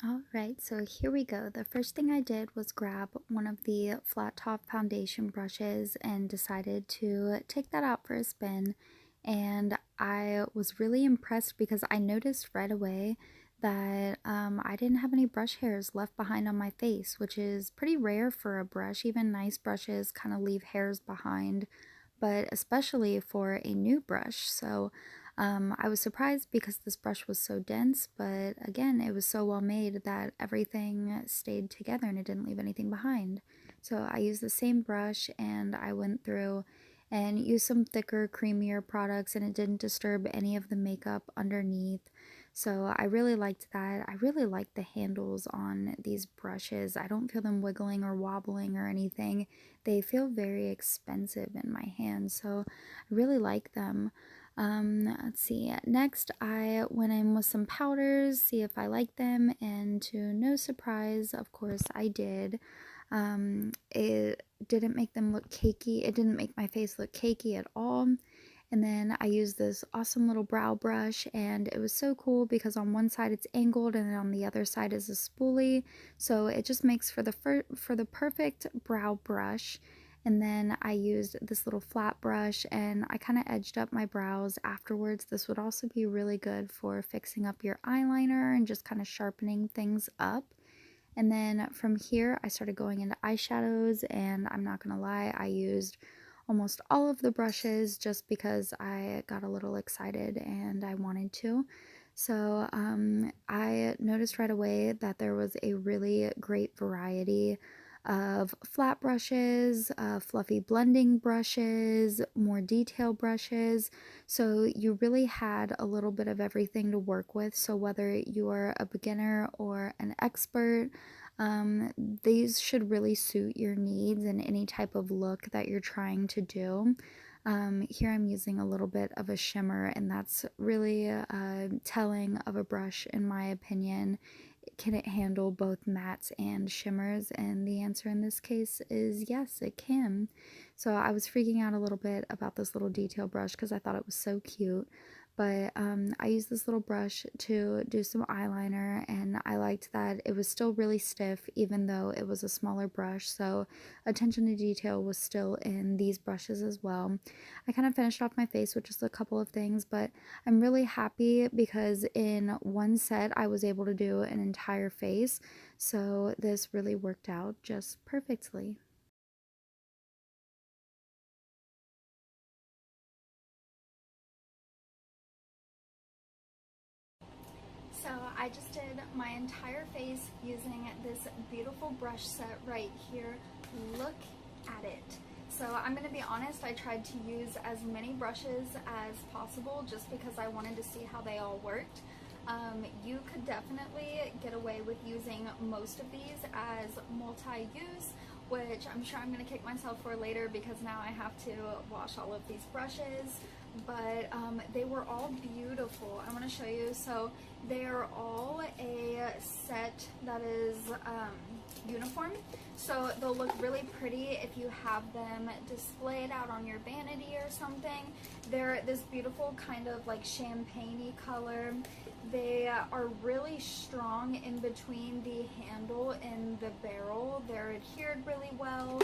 Alright, so here we go. The first thing I did was grab one of the flat top foundation brushes and decided to take that out for a spin. And I was really impressed because I noticed right away that I didn't have any brush hairs left behind on my face, which is pretty rare for a brush. Even nice brushes kind of leave hairs behind, but especially for a new brush. So I was surprised because this brush was so dense, but again, it was so well made that everything stayed together and it didn't leave anything behind. So I used the same brush and I went through and used some thicker, creamier products, and it didn't disturb any of the makeup underneath. So I really liked that. I really like the handles on these brushes. I don't feel them wiggling or wobbling or anything. They feel very expensive in my hand, so I really like them. Let's see. Next, I went in with some powders, see if I like them, and to no surprise, of course, I did. It didn't make them look cakey. It didn't make my face look cakey at all. And then I used this awesome little brow brush, and it was so cool because on one side it's angled and then on the other side is a spoolie. So it just makes for the perfect brow brush. And then I used this little flat brush and I kind of edged up my brows afterwards. This would also be really good for fixing up your eyeliner and just kind of sharpening things up. And then from here, I started going into eyeshadows, and I'm not gonna lie, I used almost all of the brushes just because I got a little excited and I wanted to. So I noticed right away that there was a really great variety of flat brushes, fluffy blending brushes, more detail brushes. So you really had a little bit of everything to work with. So whether you are a beginner or an expert, these should really suit your needs and any type of look that you're trying to do. Here I'm using a little bit of a shimmer, and that's really telling of a brush in my opinion. Can it handle both mattes and shimmers? And the answer in this case is yes, it can. So I was freaking out a little bit about this little detail brush because I thought it was so cute. But I used this little brush to do some eyeliner, and I liked that it was still really stiff even though it was a smaller brush. So attention to detail was still in these brushes as well. I kind of finished off my face with just a couple of things, but I'm really happy because in one set I was able to do an entire face, so this really worked out just perfectly. So I just did my entire face using this beautiful brush set right here. Look at it. So I'm going to be honest, I tried to use as many brushes as possible just because I wanted to see how they all worked. You could definitely get away with using most of these as multi-use, which I'm sure I'm going to kick myself for later because now I have to wash all of these brushes. But they were all beautiful. I want to show you. So they are all a set that is uniform, so they'll look really pretty if you have them displayed out on your vanity or something. They're this beautiful kind of like champagne-y color. They are really strong in between the handle and the barrel. They're adhered really well.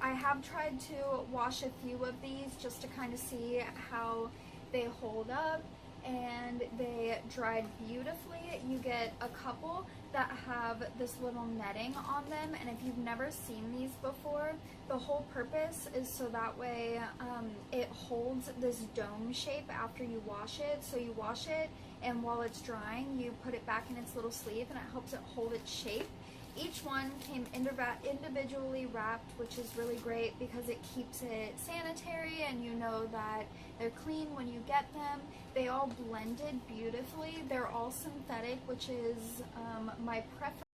I have tried to wash a few of these just to kind of see how they hold up, and they dried beautifully. You get a couple that have this little netting on them, and if you've never seen these before, the whole purpose is so that way it holds this dome shape after you wash it. So you wash it, and while it's drying, you put it back in its little sleeve, and it helps it hold its shape. Each one came individually wrapped, which is really great because it keeps it sanitary and you know that they're clean when you get them. They all blended beautifully. They're all synthetic, which is my preference.